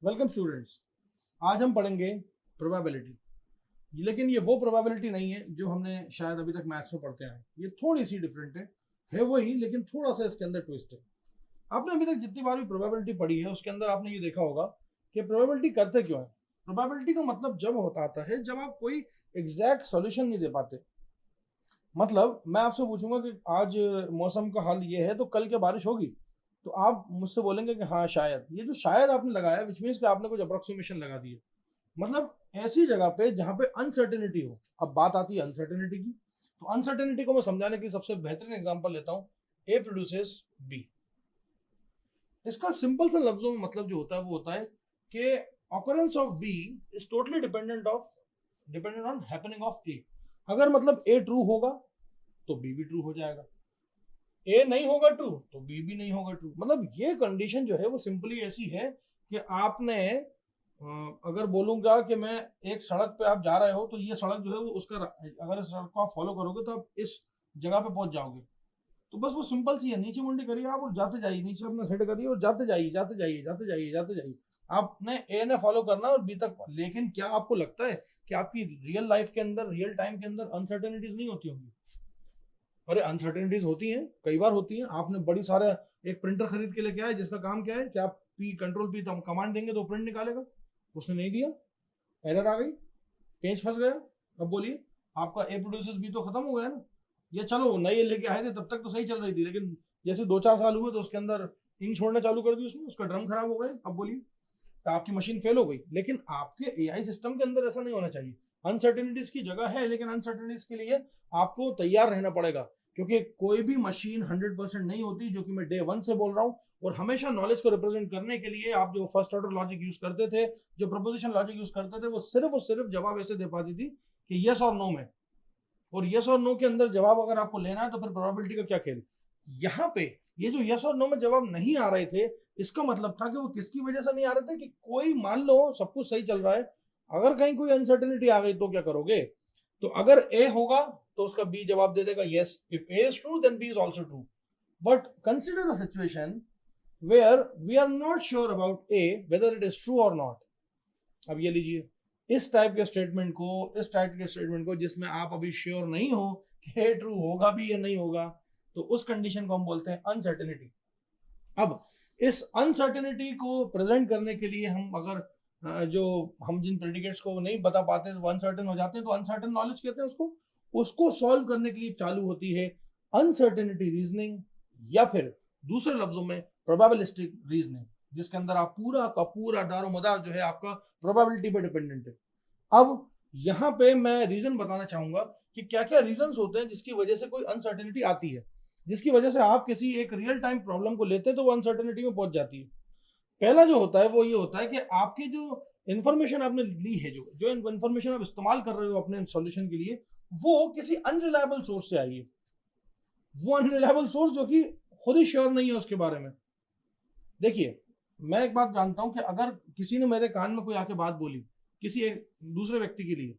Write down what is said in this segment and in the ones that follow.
Welcome students. आज हम पढ़ेंगे प्रोबेबिलिटी, लेकिन ये वो प्रोबेबिलिटी नहीं है जो हमने शायद अभी तक मैथ्स में पढ़ते आए। ये थोड़ी सी डिफरेंट है वही, लेकिन थोड़ा सा इसके अंदर ट्विस्ट है। आपने अभी तक जितनी बार भी प्रोबेबिलिटी पढ़ी है उसके अंदर आपने ये देखा होगा कि प्रोबेबिलिटी करते क्यों है। प्रोबेबिलिटी का मतलब जब होता आता है जब आप कोई एग्जैक्ट सॉल्यूशन नहीं दे पाते। मतलब मैं आपसे पूछूंगा कि आज मौसम का हाल ये है तो कल क्या बारिश होगी, तो आप मुझसे बोलेंगे कि हाँ शायद। ये जो शायद आपने लगाया विच मीन्स कि आपने कुछ अप्रोक्सीमेशन लगा दी है। मतलब ऐसी जगह पे जहां पे अनसर्टेनिटी हो। अब बात आती है अनसर्टेनिटी की, तो अनसर्टेनिटी को मैं समझाने के लिए सबसे बेहतरीन एग्जांपल लेता हूं, ए प्रोड्यूसेस बी। इसका सिंपल सा लफ्जों में मतलब जो होता है वो होता है कि occurrence of B is totally dependent on happening of A. अगर मतलब ए ट्रू होगा तो बी भी ट्रू हो जाएगा, ए नहीं होगा ट्रू तो बी भी नहीं होगा ट्रू। मतलब ये कंडीशन जो है वो सिंपली ऐसी है कि आपने अगर बोलूंगा कि मैं एक सड़क पे आप जा रहे हो तो ये सड़क जो है वो उसका, अगर इस सड़क को आप फॉलो करोगे तो आप इस जगह पे पहुंच जाओगे। तो बस वो सिंपल सी है, नीचे मुंडी करिए आप और जाते जाइए, नीचे अपना सेट करिए और जाते जाइए जाते जाइए जाते जाइए जाते जाइए। आपने ए ने फॉलो करना और बी तक। लेकिन क्या आपको लगता है कि आपकी रियल लाइफ के अंदर, रियल टाइम के अंदर अनसर्टेनिटीज नहीं होती होंगी? अरे अनसर्टेनिटीज होती हैं, कई बार होती हैं। आपने बड़ी सारा एक प्रिंटर खरीद के लेके आए जिसका काम क्या है कि आप पी कंट्रोल पी कमांड देंगे तो प्रिंट निकालेगा। उसने नहीं दिया, एरर आ गई, पेज फंस गया। अब बोलिए, आपका ए प्रोड्यूसर्स भी तो खत्म हो गया ना। ये चलो नए लेके आए थे तब तक तो सही चल रही थी, लेकिन जैसे 2-4 साल हुए तो उसके अंदर इंक छोड़ना चालू कर दी उसने, उसका ड्रम खराब हो गए। अब बोलिए, तो आपकी मशीन फेल हो गई। लेकिन आपके एआई सिस्टम के अंदर ऐसा नहीं होना चाहिए। अनसर्टेनिटीज की जगह है, लेकिन अनसर्टेनिटीज के लिए आपको तैयार रहना पड़ेगा, क्योंकि कोई भी मशीन 100% नहीं होती, जो कि मैं डे 1 से बोल रहा हूँ। और हमेशा नॉलेज को रिप्रेजेंट करने के लिए आप जो फर्स्ट ऑर्डर लॉजिक यूज करते थे, जो प्रोपोजिशन लॉजिक यूज करते थे, वो सिर्फ और सिर्फ जवाब ऐसे दे पाती थी कि यस और नो में। और यस और नो के अंदर जवाब अगर आपको लेना है तो फिर प्रोबेबिलिटी का क्या खेल। यहाँ पे ये जो यस और नो में जवाब नहीं आ रहे थे, इसका मतलब था कि वो किसकी वजह से नहीं आ रहे थे कि कोई, मान लो सब कुछ सही चल रहा है, अगर कहीं कोई अनसर्टेनिटी आ गई तो क्या करोगे? तो अगर ए होगा तो उसका बी जवाब दे देगा yes. If A is true then B is also true. But consider a situation where we are not sure about A whether it is true और नॉट। अब ये लीजिए, इस टाइप के स्टेटमेंट को जिसमें आप अभी श्योर नहीं हो कि ट्रू होगा भी या नहीं होगा, तो उस कंडीशन को हम बोलते हैं अनसर्टेनिटी। अब इस अनसर्टेनिटी को प्रेजेंट करने के लिए हम अगर जो हम जिन प्रेडिकेट्स को नहीं बता पाते वो अनसर्टेन हो जाते हैं, तो अनसर्टेन नॉलेज कहते हैं उसको। उसको सॉल्व करने के लिए चालू होती है अनसर्टेनिटी रीजनिंग, या फिर दूसरे लफ्जों में प्रोबेबिलिस्टिक रीजनिंग, जिसके अंदर आप पूरा का पूरा दारोमदार जो है आपका प्रोबेबिलिटी पे डिपेंडेंट है। अब यहाँ पे मैं रीजन बताना चाहूंगा कि क्या क्या रीजंस होते हैं जिसकी वजह से कोई अनसर्टेनिटी आती है, जिसकी वजह से आप किसी एक रियल टाइम प्रॉब्लम को लेते तो वो अनसर्टेनिटी में पहुंच जाती है। पहला जो होता है वो ये होता है कि आपकी जो इंफॉर्मेशन आपने ली है, जो जो इंफॉर्मेशन आप इस्तेमाल कर रहे हो अपने सॉल्यूशन के लिए, वो किसी अनरिलायबल सोर्स से आई है। वो अनरिलायबल सोर्स जो कि खुद ही श्योर नहीं है उसके बारे में। देखिए, मैं एक बात जानता हूं कि अगर किसी ने मेरे कान में कोई आके बात बोली किसी एक दूसरे व्यक्ति के लिए,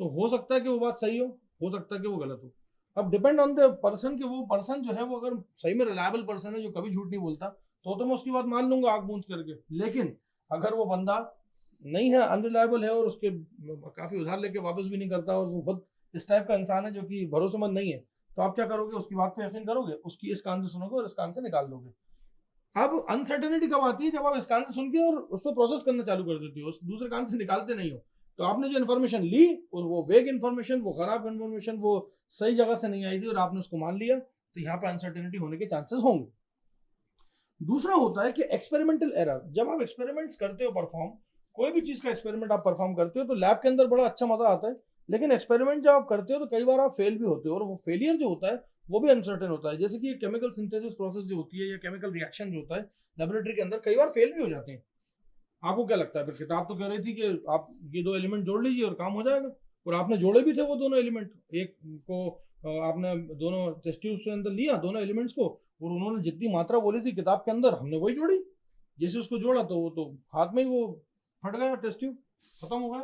तो हो सकता है कि वो बात सही हो सकता है कि वो गलत हो। अब डिपेंड ऑन द पर्सन कि वो पर्सन जो है वो अगर सही में रिलायबल पर्सन है जो कभी झूठ नहीं बोलता, तो मैं उसकी बात मान लूंगा आंख बूंद करके। लेकिन अगर वो बंदा नहीं है, अनरिलायबल है, और उसके काफी उधार लेके वापस भी नहीं करता, और वो बहुत इस टाइप का इंसान है जो कि भरोसेमंद नहीं है, तो आप क्या करोगे? उसकी बात पे यकीन करोगे, उसकी इस कान से सुनोगे और इस कान से निकाल दोगे। अब अनसर्टेनिटी कब आती है? जब आप इस कान से सुन के और उस पर प्रोसेस करना चालू कर देते हो, उस दूसरे कान से निकालते नहीं हो। तो आपने जो इन्फॉर्मेशन ली और वो वेग इन्फॉर्मेशन, वो खराब इन्फॉर्मेशन, वो सही जगह से नहीं आई थी और आपने उसको मान लिया, तो यहाँ पे अनसर्टेनिटी होने के चांसेस होंगे। दूसरा होता है कि एक्सपेरिमेंटल एरर। जब आप एक्सपेरिमेंट्स करते हो परफॉर्म, कोई भी चीज का एक्सपेरिमेंट आप परफॉर्म करते हो तो लैब के अंदर बड़ा अच्छा मजा आता है, लेकिन एक्सपेरिमेंट जब आप करते हो तो कई बार आप फेल भी होते हो, और वो फेलियर जो होता है वो भी अनसर्टेन होता है। जैसे कि केमिकल सिंथेसिस प्रोसेस जो होती है या केमिकल रिएक्शन जो होता है लेबोरेटरी के अंदर, कई बार फेल भी हो जाते हैं। आपको क्या लगता है? फिर किताब तो कह रही थी कि आप ये 2 एलिमेंट जोड़ लीजिए और काम हो जाएगा, और आपने जोड़े भी थे वो दोनों एलिमेंट। एक को आपने दोनों टेस्ट ट्यूब के अंदर लिया दोनों एलिमेंट्स को, और उन्होंने जितनी मात्रा बोली थी किताब के अंदर हमने वही जोड़ी। जैसे उसको जोड़ा तो वो तो हाथ में ही वो फट गया, टेस्ट ट्यूब खत्म हो गया,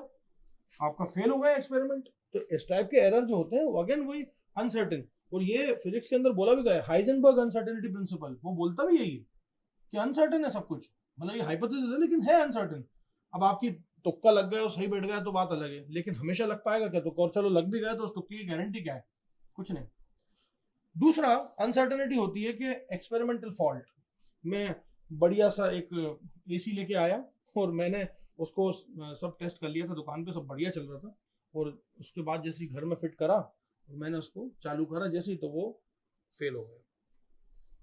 आपका फेल हो गया एक्सपेरिमेंट। तो इस टाइप के एरर जो होते हैं वो अगेन वही अनसर्टेन। और ये फिजिक्स के अंदर बोला भी गया है, हाइजेनबर्ग अनसर्टेनिटी प्रिंसिपल, वो बोलता भी यही है कि अनसर्टेन है सब कुछ। मतलब ये हाइपोथेसिस है लेकिन है अनसर्टेन। अब आपकी तुक्का लग गया और सही बैठ गया तो बात अलग है, लेकिन हमेशा लग पाएगा क्या तुक्का? और चलो लग भी गया तो उस तुक्के की गारंटी क्या है? कुछ नहीं। दूसरा अनसर्टेनिटी होती है कि एक्सपेरिमेंटल फॉल्ट। मैं बढ़िया सा एक एसी लेके आया और मैंने उसको सब टेस्ट कर लिया था दुकान पे, सब बढ़िया चल रहा था, और उसके बाद जैसे घर में फिट करा और मैंने उसको चालू करा जैसे ही, तो वो फेल हो गया।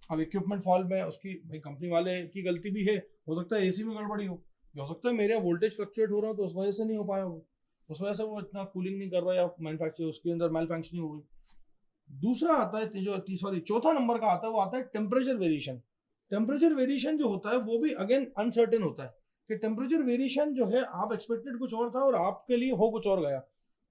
अब इक्विपमेंट फॉल्ट में उसकी भाई कंपनी वाले की गलती भी है, हो सकता है एसी में गड़बड़ी हो सकता है मेरे वोल्टेज फ्लक्चुएट हो रहा हो तो उस वजह से नहीं हो पाया वो, उस वजह से वो इतना कूलिंग नहीं कर रहा या मैन्युफैक्चर उसके अंदर मैल फंक्शनिंग हो गई। दूसरा आता है जो सॉरी चौथा नंबर का आता है, वो आता है टेम्परेचर वेरिएशन। टेम्परेचर वेरिएशन जो होता है वो भी अगेन अनसर्टेन होता है कि टेम्परेचर वेरिएशन जो है आप एक्सपेक्टेड कुछ और था और आपके लिए हो कुछ और गया।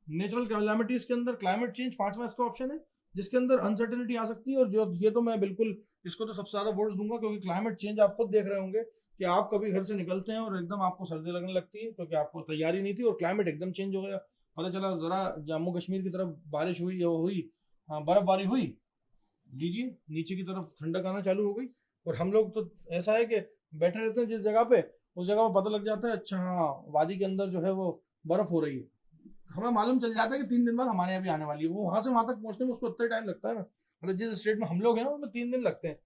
नेचुरल कैलामिटीज के अंदर क्लाइमेट चेंज पांचवा इसका ऑप्शन है जिसके अंदर अनसर्टेनिटी आ सकती है। और जो ये तो मैं बिल्कुल इसको तो सबसे ज्यादा वर्ड्स दूंगा क्योंकि क्लाइमेट चेंज आप खुद देख रहे होंगे कि आप कभी घर से निकलते हैं और एकदम आपको सर्दी लगने लगती है क्योंकि आपको तैयारी नहीं थी और क्लाइमेट एकदम चेंज हो गया। पता चला जरा जम्मू कश्मीर की तरफ बारिश हुई बर्फबारी हुई, लीजिए नीचे की तरफ ठंडक आना चालू हो गई। और हम लोग तो ऐसा है कि बैठे रहते हैं जिस जगह पे, उस जगह पर पता लग जाता है अच्छा हाँ वादी के अंदर जो है वो बर्फ हो रही है, हमें मालूम चल जाता है कि 3 दिन बाद हमारे यहाँ भी आने वाली है। वो वहां से वहां तक पहुंचने में उसको उतना टाइम लगता है ना, मतलब जिस स्टेट में हम लोग हैं उसमें 3 दिन लगते हैं,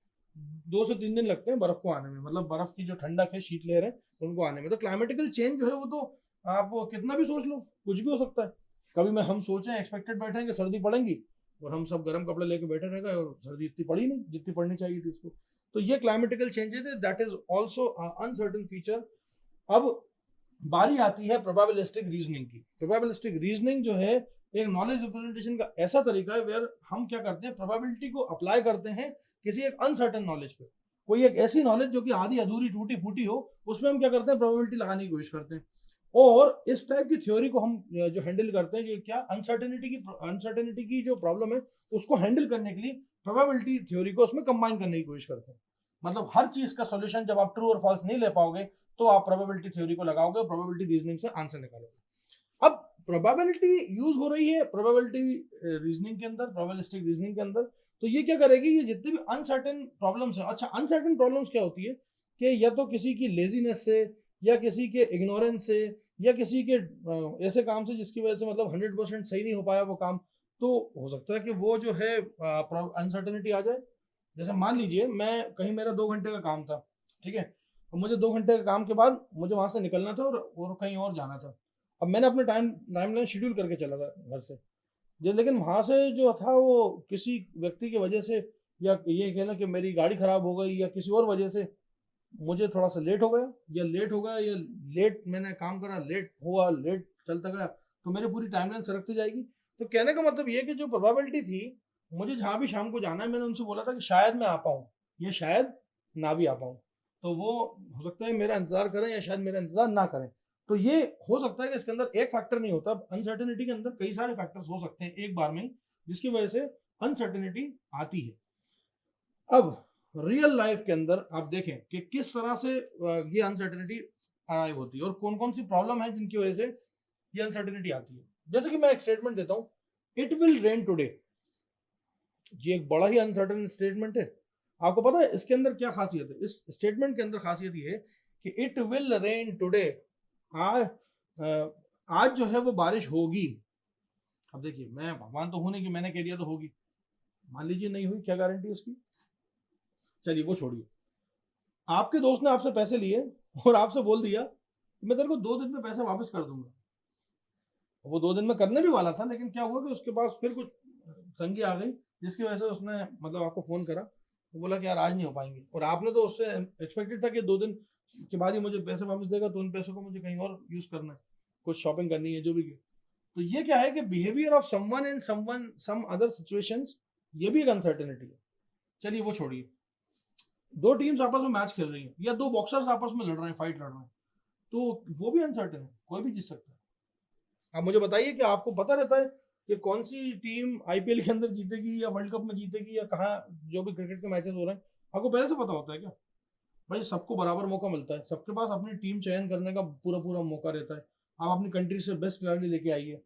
2 से 3 दिन लगते हैं बर्फ को आने में, मतलब बर्फ की जो ठंडक है शीतलहर है उनको आने में। तो क्लाइमेटिकल चेंज जो है वो तो आप कितना भी सोच लो कुछ भी हो सकता है। कभी में हम सोचें एक्सपेक्टेड बैठे हैं कि सर्दी पड़ेंगी और हम सब गर्म कपड़े लेके बैठे रह गए और सर्दी इतनी पड़ी नहीं जितनी पड़नी चाहिए थी उसको। तो ये क्लाइमेटिकल चेंजेस है, that is also uncertain feature. अब बारी आती है प्रोबेबिलिस्टिक रीजनिंग की। प्रोबेबिलिस्टिक रीजनिंग जो है एक नॉलेज रिप्रेजेंटेशन का ऐसा तरीका है वेयर हम क्या करते हैं प्रोबेबिलिटी को अप्लाई करते हैं किसी एक अनसर्टेन नॉलेज पे। कोई एक ऐसी नॉलेज जो कि आधी अधूरी टूटी फूटी हो उसमें हम क्या करते हैं प्रोबेबिलिटी लगाने की कोशिश करते हैं। और इस टाइप की थ्योरी को हम जो हैंडल करते हैं, जो क्या अनसर्टेनिटी की जो प्रॉब्लम है उसको हैंडल करने के लिए प्रोबेबिलिटी थ्योरी को उसमें कंबाइन करने की कोशिश करते हैं। मतलब हर चीज का सॉल्यूशन जब आप ट्रू और फॉल्स नहीं ले पाओगे तो आप प्रोबेबिलिटी थ्योरी को लगाओगे और प्रोबेबिलिटी रीजनिंग से आंसर निकालोगे। अब प्रोबेबिलिटी यूज हो रही है प्रोबेबिलिटी रीजनिंग के अंदर, प्रोबेबिलिस्टिक रीजनिंग के अंदर, तो ये क्या करेगी, ये जितने भी अनसर्टेन प्रॉब्लम्स है, अच्छा अनसर्टेन प्रॉब्लम्स क्या होती है कि या तो किसी की लेजीनेस से या किसी के इग्नोरेंस से या किसी के ऐसे काम से जिसकी वजह से मतलब 100% सही नहीं हो पाया वो काम, तो हो सकता है कि वो जो है अनसर्टेनिटी आ जाए। जैसे मान लीजिए मैं कहीं मेरा 2 घंटे का काम था, ठीक है, और मुझे 2 घंटे के काम के बाद मुझे वहां से निकलना था और कहीं और जाना था। अब मैंने अपने टाइमलाइन शेड्यूल करके चला था घर से, लेकिन वहां से जो था वो किसी व्यक्ति की वजह से या ये कहना कि मेरी गाड़ी खराब हो गई या किसी और वजह से मुझे थोड़ा सा लेट हो गया या लेट मैंने काम करा, लेट हुआ, लेट चलता गया, तो मेरी पूरी टाइमलाइन सरकती जाएगी। तो कहने का मतलब ये कि जो प्रोबेबिलिटी थी मुझे जहाँ भी शाम को जाना है मैंने उनसे बोला था कि शायद मैं आ पाऊँ या शायद ना भी आ पाऊँ, तो वो हो सकता है मेरा इंतजार करें या शायद मेरा इंतजार ना करें। तो ये हो सकता है कि इसके अंदर एक फैक्टर नहीं होता, अनसर्टेनिटी के अंदर कई सारे फैक्टर्स हो सकते हैं एक बार में जिसकी वजह से अनसर्टेनिटी आती है। अब रियल लाइफ के अंदर आप देखें कि किस तरह से ये अनसर्टेनिटी अराइव होती है और कौन कौन सी प्रॉब्लम है जिनकी वजह से ये अनसर्टेनिटी आती है। जैसे कि मैं एक स्टेटमेंट देता हूं, इट विल रेन टुडे। ये एक बड़ा ही अनसर्टेन स्टेटमेंट है। आपको पता है इसके अंदर क्या खासियत है? इस स्टेटमेंट के अंदर खासियत ये है कि इट विल रेन टुडे, आज जो है वो बारिश होगी। अब देखिए मैं भगवान तो हूं नहीं कि मैंने कह दिया तो होगी, मान लीजिए नहीं हुई, क्या गारंटी उसकी? चलिए वो छोड़िए, आपके दोस्त ने आपसे पैसे लिए और आपसे बोल दिया कि मैं तेरे को 2 दिन में पैसे वापस कर दूंगा। वो 2 दिन में करने भी वाला था लेकिन क्या हुआ कि उसके पास फिर कुछ तंगी आ गई जिसकी वजह से उसने मतलब आपको फोन करा, वो बोला कि यार आज नहीं हो पाएंगे, और आपने तो उससे एक्सपेक्टेड था कि 2 दिन के बाद ही मुझे पैसे वापस देगा, तो उन पैसों को मुझे कहीं और यूज करना है, कुछ शॉपिंग करनी है जो भी। तो ये क्या है कि behaviour of someone in some other situations, ये भी एक अनसर्टेनिटी है। चलिए वो छोड़िए, 2 टीम्स आपस में मैच खेल रही हैं या 2 बॉक्सर्स आपस में लड़ रहे हैं, फाइट लड़ रहे हैं, तो वो भी अनसर्टेन है, कोई भी जीत सकता है। आप मुझे बताइए कि आपको पता रहता है कि कौन सी टीम आईपीएल के अंदर जीतेगी या वर्ल्ड कप में जीतेगी या कहाँ जो भी क्रिकेट के मैचेस हो रहे हैं, आपको पहले से पता होता है क्या? भाई सबको बराबर मौका मिलता है, सबके पास अपनी टीम चयन करने का पूरा पूरा मौका रहता है। आप अपनी कंट्री से बेस्ट खिलाड़ी लेके आइए,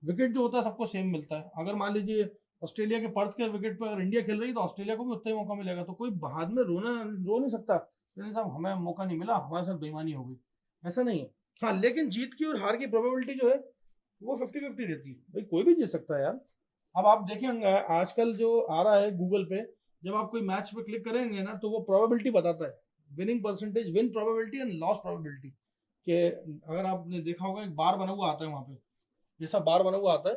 विकेट जो होता है सबको सेम मिलता है। अगर मान लीजिए ऑस्ट्रेलिया के पर्थ के विकेट पर अगर इंडिया खेल रही है तो ऑस्ट्रेलिया को भी उतना ही मौका मिलेगा, तो कोई बाद में रो नहीं सकता तो साहब हमें मौका नहीं मिला, हमारे साथ बेईमानी हो गई, ऐसा नहीं है। हाँ, लेकिन जीत की और हार की प्रोबेबिलिटी जो है वो 50-50 रहती है, भाई कोई भी जीत सकता है यार। अब आप देखेंगे आजकल जो आ रहा है गूगल पे, जब आप कोई मैच पे क्लिक करेंगे ना तो वो प्रोबेबिलिटी बताता है, winning percentage, win probability and loss probability के। अगर आपने देखा होगा एक बार बना हुआ आता है वहां पे, जैसा बार बना हुआ आता है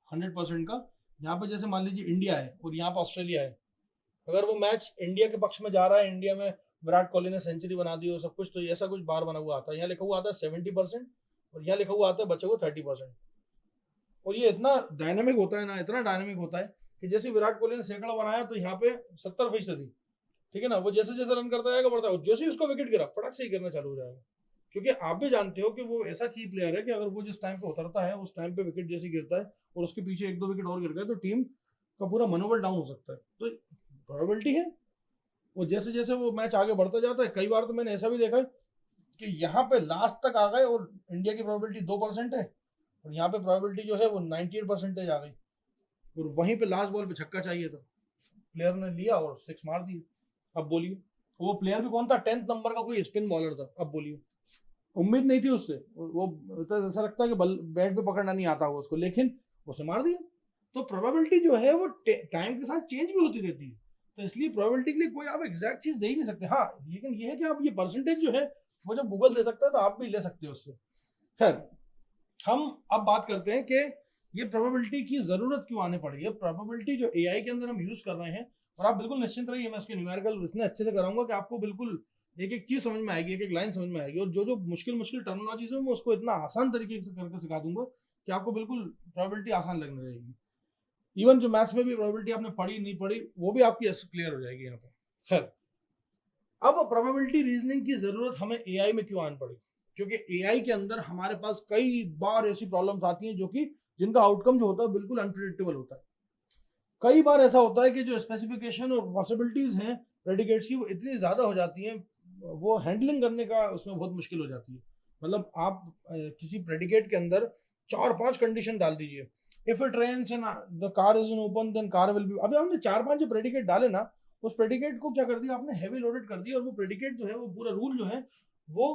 100% का, यहाँ पे जैसे मान लीजिए इंडिया है और यहाँ पे ऑस्ट्रेलिया है, अगर वो मैच इंडिया के पक्ष में जा रहा है, इंडिया में विराट कोहली ने सेंचुरी बना दी और सब कुछ, तो ऐसा कुछ बार बना हुआ आता है। यहाँ लिखा हुआ आता है 70% और यहाँ लिखा हुआ आता है बचे हुए 30%। और ये इतना डायनेमिक होता है ना, इतना डायनेमिक होता है कि जैसे विराट कोहली ने सैकड़ा बनाया तो यहाँ पे 70%, ठीक है ना, वो जैसे जैसे रन करता जाएगा बढ़ता है, जैसे ही उसको विकेट गिरा फटक से ही गिरना चालू हो जाएगा, क्योंकि आप भी जानते हो कि वो ऐसा की प्लेयर है कि अगर वो जिस टाइम पे उतरता है उस टाइम पे विकेट जैसे गिरता है और उसके पीछे 1-2 विकेट और गिर गए तो टीम का पूरा मनोबल डाउन हो सकता है। तो प्रोबेबिलिटी है, वो जैसे जैसे वो मैच आगे बढ़ता जाता है, कई बार तो मैंने ऐसा भी देखा है कि यहाँ पे लास्ट तक आ गए और इंडिया की प्रोबेबिलिटी 2% है और यहाँ पे प्रोबेबिलिटी जो है वो 98% आ गई, और वहीं पे लास्ट बॉल पे छक्का चाहिए था, प्लेयर ने लिया और 6 मार दिया। अब बोलिए, वो प्लेयर भी कौन था, 10th नंबर का कोई स्पिन बॉलर था। अब बोलिए, उम्मीद नहीं थी उससे, वो तो ऐसा लगता है कि बैट पे पकड़ना नहीं आता होगा उसको, लेकिन उसने मार दिया। तो प्रोबेबिलिटी जो है वो टाइम के साथ चेंज भी होती रहती है, तो इसलिए प्रोबेबिलिटी के लिए कोई आप एग्जैक्ट चीज दे ही नहीं सकते। हाँ, लेकिन ये है कि आप ये परसेंटेज जो है वो जब गूगल दे सकता है तो आप भी ले सकते हो उससे। खैर, हम अब बात करते हैं कि ये प्रोबेबिलिटी की जरूरत क्यों आने पड़ी है। प्रोबेबिलिटी जो एआई के अंदर हम यूज कर रहे हैं, और आप बिल्कुल निश्चिंत रहिए, मैं इसके न्यूमेरिकल इतने अच्छे से कराऊंगा कि आपको बिल्कुल एक एक चीज समझ में आएगी, एक एक लाइन समझ में आएगी, और जो जो मुश्किल मुश्किल टर्मिनोलॉजीज है मैं उसको इतना आसान तरीके से करके सिखा दूंगा कि आपको बिल्कुल प्रोबेबिलिटी आसान लगने लगेगी। इवन जो मैथ्स में भी प्रोबेबिलिटी आपने पढ़ी नहीं पढ़ी वो भी आपकी क्लियर हो जाएगी यहाँ पे। खैर, अब प्रोबेबिलिटी रीजनिंग की जरूरत हमें एआई में क्यों आन पड़ी, क्योंकि एआई के अंदर हमारे पास कई बार ऐसी प्रॉब्लम्स आती हैं जो कि जिनका आउटकम जो होता है बिल्कुल अनप्रिडिक्टेबल होता है। कई बार ऐसा होता है कि जो स्पेसिफिकेशन और पॉसिबिलिटीज हैं प्रेडिकेट्स की वो इतनी ज्यादा हो जाती हैं, वो हैंडलिंग करने का उसमें बहुत मुश्किल हो जाती है। मतलब आप किसी प्रेडिकेट के अंदर 4-5 कंडीशन डाल दीजिए, if it rains and the car is in open then car will be, अभी हमने 4-5 जो प्रेडिकेट डाले ना, उस प्रेडिकेट को क्या कर दिया आपने, हैवी लोडेड कर दिया, और वो प्रेडिकेट जो है वो पूरा रूल जो है वो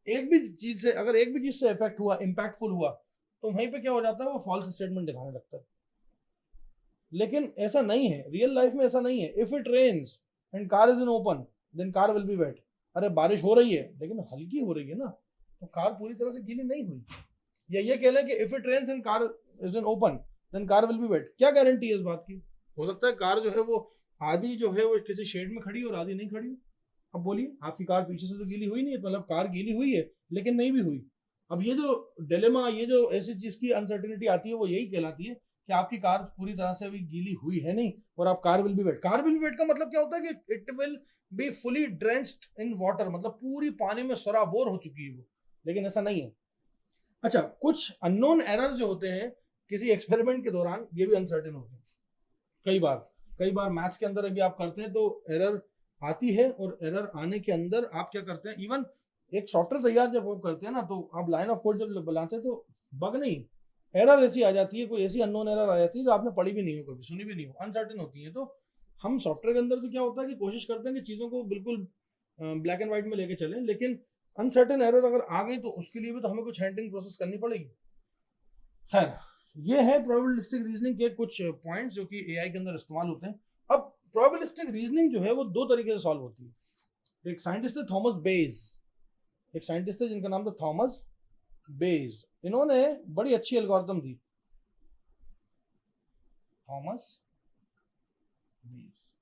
एक भी चीज से, अगर एक भी चीज से इफेक्ट हुआ, इम्पैक्टफुल हुआ, तो वहीं पे क्या हो जाता है, वो फॉल्स स्टेटमेंट दिखाने लगता है। लेकिन ऐसा नहीं है, रियल लाइफ में ऐसा नहीं है। If it rains and car is in open then car will be wet, अरे बारिश हो रही है लेकिन हल्की हो रही है ना, तो कार पूरी तरह से गीली नहीं हुई। या ये कह लें कि if it rains and car is in open then car will be wet, क्या गारंटी है इस बात की, हो सकता है कार जो है वो आधी जो है वो किसी शेड में खड़ी हो और आधी नहीं खड़ी हो। अब बोलिए, आपकी कार पीछे से तो गीली हुई नहीं है, मतलब कार गीली हुई है लेकिन नहीं भी हुई। अब ये जो डिलेमा, ये जो ऐसी चीज की अनसर्टेनिटी आती है वो यही कहलाती है कि आपकी कार पूरी तरह से अभी गीली हुई है नहीं, और आप car will be wet. Car will be wet का मतलब क्या होता है कि it will be fully drenched in water, मतलब पूरी पानी में सराबोर हो चुकी है वो, लेकिन ऐसा नहीं है। अच्छा, कुछ अननोन एरर्स जो होते हैं किसी एक्सपेरिमेंट के दौरान, ये भी अनसर्टेन होते हैं। कई बार मैथ्स के अंदर अभी आप करते हैं तो एरर आती है, और एरर आने के अंदर आप क्या करते हैं, इवन एक सॉफ्टवेयर तैयार जब आप करते हैं ना, तो आप लाइन ऑफ कोड जब बनाते हैं तो बग नहीं, एरर ऐसी आ जाती है, कोई ऐसी अननोन एरर आ जाती है जो आपने पढ़ी भी नहीं हो, कभी सुनी भी नहीं हो, अनसर्टेन होती है। तो हम सॉफ्टवेयर के अंदर तो क्या होता है कि कोशिश करते हैं कि चीज़ों को बिल्कुल ब्लैक एंड व्हाइट में लेके चलें, लेकिन अनसर्टेन एरर अगर आ गई तो उसके लिए भी तो हमें कुछ हैंडलिंग प्रोसेस करनी पड़ेगी। खैर, ये है प्रोबेबिलिस्टिक रीजनिंग के कुछ पॉइंट्स जो कि एआई के अंदर इस्तेमाल होते हैं। अब प्रोबेबिलिस्टिक रीजनिंग जो है वो 2 तरीके से सॉल्व होती है। एक साइंटिस्ट है थॉमस बेज, एक साइंटिस्ट है जिनका नाम था थॉमस बेज, इन्होंने बड़ी अच्छी एल्गोरिथम दी, थॉमस बेज,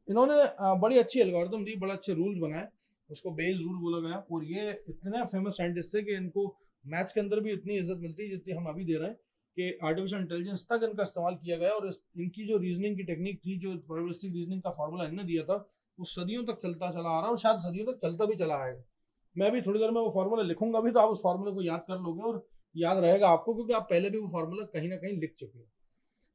इन्होंने बड़ी अच्छी एल्गोरिथम दी, बड़े अच्छे रूल्स बनाए, उसको बेज रूल बोला गया। और ये इतने फेमस साइंटिस्ट थे कि इनको मैथ्स के अंदर भी इतनी इज्जत मिलती है जितनी हम अभी दे रहे हैं, कि आर्टिफिशियल इंटेलिजेंस तक इनका इस्तेमाल किया गया। और इनकी जो रीजनिंग की टेक्निक थी, जो प्रोबेबिलिस्टिक रीजनिंग का फार्मूला इन्होंने दिया था, वो सदियों तक चलता चला आ रहा है और शायद सदियों तक चलता भी चला आएगा। मैं अभी थोड़ी देर में वो फार्मूला लिखूंगा भी, तो आप उस फार्मूले को याद कर लोगे और याद रहेगा आपको, क्योंकि आप पहले भी वो फार्मूला कहीं ना कहीं लिख चुके हो।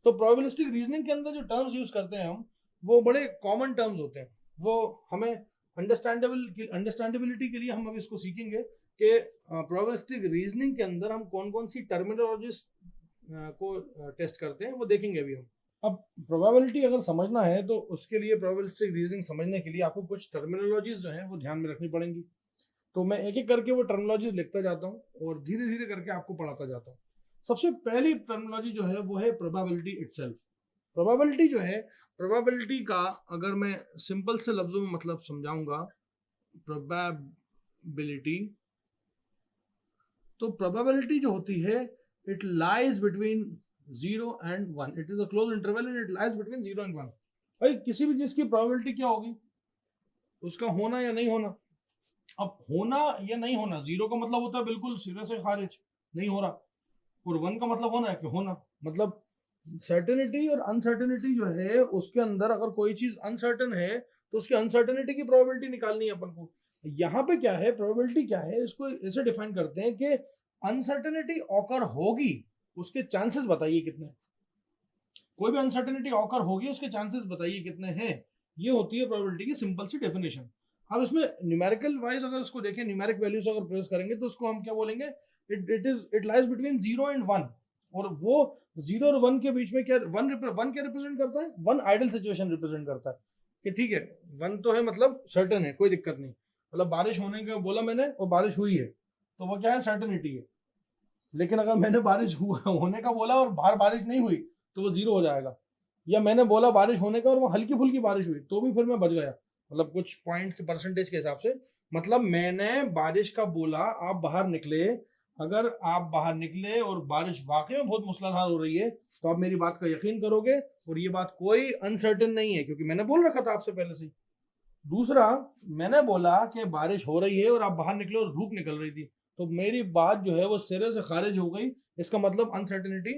तो प्रोबेबिलिस्टिक रीजनिंग के अंदर जो टर्म्स यूज करते हैं हम, वो बड़े कॉमन टर्म्स होते हैं, वो हमें अंडरस्टैंडेबिलिटी के लिए हम अभी इसको सीखेंगे कि प्रोबेबिलिस्टिक रीजनिंग के अंदर हम कौन कौन सी टर्मिनोलॉजीज को टेस्ट करते हैं, वो देखेंगे अभी हम। अब प्रोबेबिलिटी अगर समझना है तो उसके लिए प्रोबेबिलिस्टिक रीजनिंग समझने के लिए आपको कुछ टर्मिनोलॉजीज जो हैं वो ध्यान में रखनी पड़ेंगी। तो मैं एक एक करके वो टर्मिनोलॉजीज लिखता जाता हूँ और धीरे धीरे करके आपको पढ़ाता जाता हूँ। सबसे पहली टर्मिनोलॉजी जो है वो है प्रोबेबिलिटी इटसेल्फ। प्रोबेबिलिटी जो है, प्रोबेबिलिटी का अगर मैं सिंपल से लफ्जों में मतलब समझाऊंगा, प्रोबेबिलिटी, तो प्रोबेबिलिटी जो होती है it lies between 0 and 1, it is a close interval and it lies between 0 and 1। भाई किसी भी चीज की प्रोबेबिलिटी क्या होगी, उसका होना या नहीं होना। अब होना या नहीं होना, 0 का मतलब होता है बिल्कुल सिरे से खारिज, नहीं हो रहा, और 1 का मतलब होना है कि होना। मतलब सर्टेनिटी और अनसर्टेनिटी जो है उसके अंदर अगर कोई चीज अनसर्टन है तो उसकी अनसर्टेनिटी की प्रोबेबिलिटी निकालनी है अपन को। यहाँ पे क्या है, प्रोबेबिलिटी क्या है, इसको ऐसे डिफाइन करते हैं कि अनसर्टेनिटी ऑकर होगी, उसके चांसेस बताइए कितने। कोई भी अनसर्टेनिटी ऑकर होगी, उसके चांसेस बताइए कितने हैं। ये होती है प्रोबेबिलिटी की सिंपल सी डेफिनेशन। अब इसमें न्यूमेरिकल वाइज अगर इसको देखें, न्यूमेरिक वैल्यूज अगर प्रेस करेंगे तो उसको हम क्या बोलेंगे, इट लाइज बिटवीन 0 and 1। और वो 0 और 1 के बीच में क्या, 1 क्या रिप्रेजेंट करता है, 1 आइडल सिचुएशन रिप्रेजेंट करता है कि ठीक है 1 तो है मतलब सर्टन है, कोई दिक्कत नहीं, मतलब बारिश होने का बोला मैंने और बारिश हुई है तो वो क्या है, सर्टनिटी है। लेकिन अगर मैंने बारिश होने का बोला और बाहर बारिश नहीं हुई तो वो 0 हो जाएगा। या मैंने बोला बारिश होने का और वो हल्की फुल्की बारिश हुई तो भी फिर मैं बच गया, मतलब कुछ पॉइंट के परसेंटेज के हिसाब से। मतलब मैंने बारिश का बोला, आप बाहर निकले, अगर आप बाहर निकले और बारिश वाकई में बहुत मूसलाधार हो रही है तो आप मेरी बात का यकीन करोगे, और ये बात कोई अनसर्टेन नहीं है क्योंकि मैंने बोल रखा था आपसे पहले से ही। दूसरा, मैंने बोला कि बारिश हो रही है और आप बाहर निकले और धूप निकल रही थी तो मेरी बात जो है वो सिरे से खारिज हो गई, इसका मतलब अनसर्टेनिटी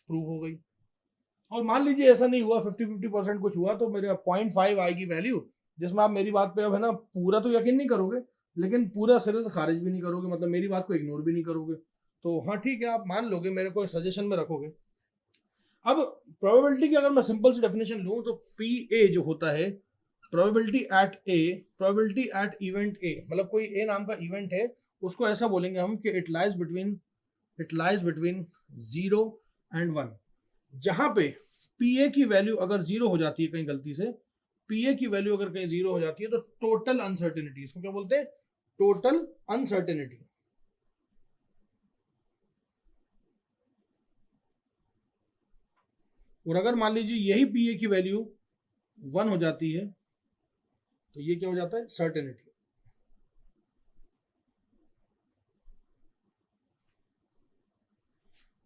प्रूव हो गई। और मान लीजिए ऐसा नहीं हुआ, 50-50% कुछ हुआ तो मेरे 0.5 आएगी वैल्यू, जिसमें आप मेरी बात पे अब है ना पूरा तो यकीन नहीं करोगे लेकिन पूरा सिरे से खारिज भी नहीं करोगे, मतलब मेरी बात को इग्नोर भी नहीं करोगे। तो हाँ ठीक है, आप मान लोगे, मेरे को सजेशन में रखोगे। अब प्रोबेबिलिटी की अगर मैं सिंपल सी डेफिनेशन लूं तो पी ए जो होता है, probability at A, probability at event A, मतलब कोई ए नाम का इवेंट है, उसको ऐसा बोलेंगे हम कि इट लाइज बिटवीन 0 and 1। जहां पे पी ए की वैल्यू अगर 0 हो जाती है कहीं गलती से, पी ए की वैल्यू अगर कहीं 0 हो जाती है तो टोटल अनसर्टेनिटी, इसको क्या बोलते हैं, टोटल अनसर्टेनिटी। और अगर मान लीजिए यही पी ए की वैल्यू 1 हो जाती है तो ये क्या हो जाता है, सर्टेनिटी।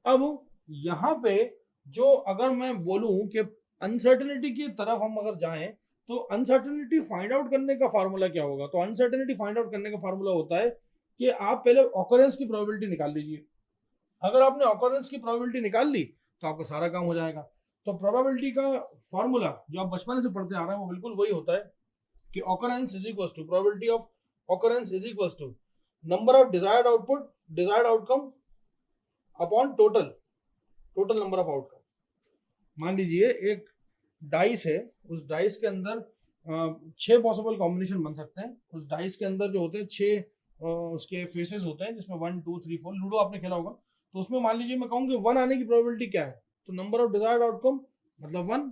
अब यहां पे जो अगर मैं बोलूं कि अनसर्टेनिटी की तरफ हम अगर जाएं तो अनसर्टेनिटी फाइंड आउट करने का फार्मूला क्या होगा, तो अनसर्टेनिटी फाइंड आउट करने का फार्मूला होता है कि आप पहले ऑकरेंस की प्रोबेबिलिटी निकाल लीजिए। अगर आपने ऑकरेंस की प्रोबेबिलिटी निकाल ली तो आपका सारा काम हो जाएगा। तो प्रोबेबिलिटी का फार्मूला जो आप बचपन से पढ़ते आ रहे हैं वो बिल्कुल वही होता है कि occurrence is equal to, probability of occurrence is equal to number of desired output, desired outcome upon total number of outcome. मान लीजिए एक डाइस है, उस डाइस के अंदर 6 पॉसिबल कॉम्बिनेशन बन सकते हैं। उस डाइस के अंदर जो होते हैं 6 उसके फेसेस होते हैं जिसमें 1 2 3 4, लूडो आपने खेला होगा, तो उसमें मान लीजिए मैं कहूँ कि 1 आने की प्रोबेबिलिटी क्या है, तो नंबर ऑफ डिजायर्ड आउटकम मतलब 1,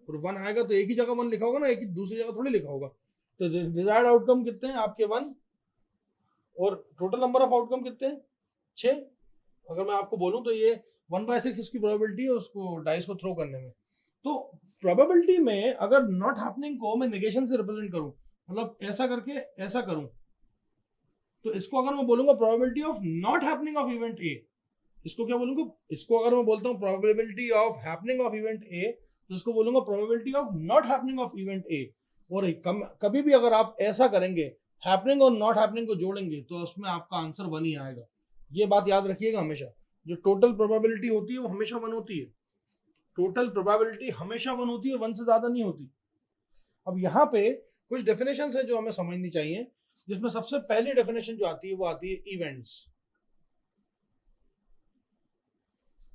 और 1 आएगा तो एक ही जगह 1 लिखा होगा ना, एक ही दूसरी जगह थोड़ी लिखा होगा। तो डिजायर्ड आउटकम कितने हैं आपके 1, और टोटल नंबर ऑफ आउटकम कितने हैं 6। अगर मैं आपको बोलूं तो ये 1/6 इसकी प्रोबेबिलिटी है उसको डाइस को थ्रो करने में। तो प्रोबेबिलिटी में अगर नॉट हैपनिंग को मैं नेगेशन से रिप्रेजेंट करूं, मतलब ऐसा करके ऐसा करूं, तो इसको अगर मैं बोलूंगा probability of not happening of event A, इसको क्या बोलूंगा, इसको अगर मैं बोलता हूं probability of happening of event A तो इसको बोलूंगा probability of not happening of event A. और कभी भी अगर आप ऐसा करेंगे, हैपनिंग और नॉट हैपनिंग को जोड़ेंगे तो उसमें आपका आंसर 1 ही आएगा। ये बात याद रखिएगा हमेशा, जो टोटल प्रोबेबिलिटी होती है वो हमेशा 1 होती है, टोटल प्रोबेबिलिटी हमेशा 1 होती है और 1 से ज्यादा नहीं होती। अब यहाँ पे कुछ डेफिनेशन है जो हमें समझनी चाहिए, जिसमें सबसे पहली डेफिनेशन जो आती है वो आती है इवेंट्स।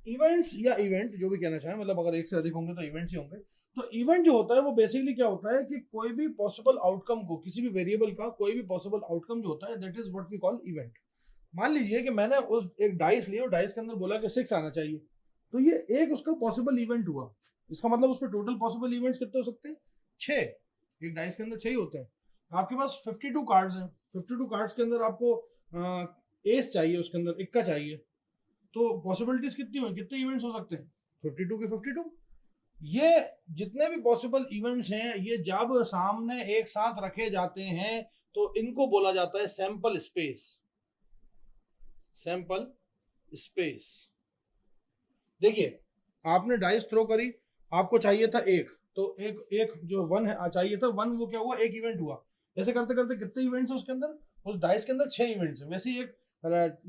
इवेंट्स या इवेंट जो भी कहना चाहें, मतलब अगर एक से अधिक होंगे तो इवेंट्स ही होंगे। तो इवेंट जो होता है वो बेसिकली क्या होता है कि कोई भी पॉसिबल आउटकम को, किसी भी वेरिएबल का कोई भी पॉसिबल आउटकम जो होता है that is what we call event. मान लीजिए कि मैंने उस एक डाइस लिया और डाइस के अंदर बोला कि 6 आना चाहिए, तो ये एक उसका पॉसिबल इवेंट हुआ। इसका मतलब उस पर टोटल पॉसिबल इवेंट्स कितने हो सकते हैं? 6। एक डाइस के अंदर 6 ही होते हैं। आपके पास 52 कार्ड्स हैं, 52 कार्ड्स के अंदर आपको एस चाहिए, उसके अंदर इक्का चाहिए, तो पॉसिबिलिटीज कितनी हो, कितने इवेंट्स हो सकते हैं? 52 के 52। ये जितने भी पॉसिबल इवेंट्स हैं, ये जब सामने एक साथ रखे जाते हैं तो इनको बोला जाता है सैंपल स्पेस। Sample space. देखिए, आपने डाइस थ्रो करी, आपको चाहिए था एक, तो एक जो 1 है चाहिए था 1, वो क्या हुआ, एक इवेंट हुआ। ऐसे करते करते कितने इवेंट्स है उसके अंदर? उस डाइस के अंदर 6 इवेंट्स है। वैसे ही एक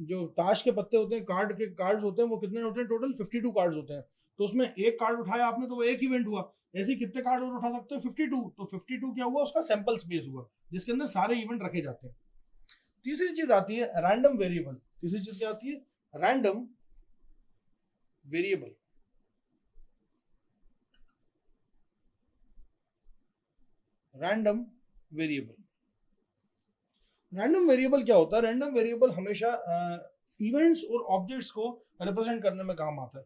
जो ताश के पत्ते होते हैं, कार्ड्स होते हैं, वो कितने होते हैं? टोटल 52 कार्ड्स होते हैं। तो उसमें एक कार्ड उठाया आपने तो वो एक इवेंट हुआ। ऐसे ही कितने कार्ड और उठा सकते हो? 52। तो 52 क्या हुआ? उसका सैंपल स्पेस हुआ, जिसके अंदर सारे इवेंट रखे जाते हैं। तीसरी चीज आती है रैंडम वेरिएबल। तीसरी चीज क्या आती है? Random variable. Random variable. Random variable क्या होता है? रैंडम वेरिएबल हमेशा इवेंट्स और ऑब्जेक्ट्स को रिप्रेजेंट करने में काम आता है।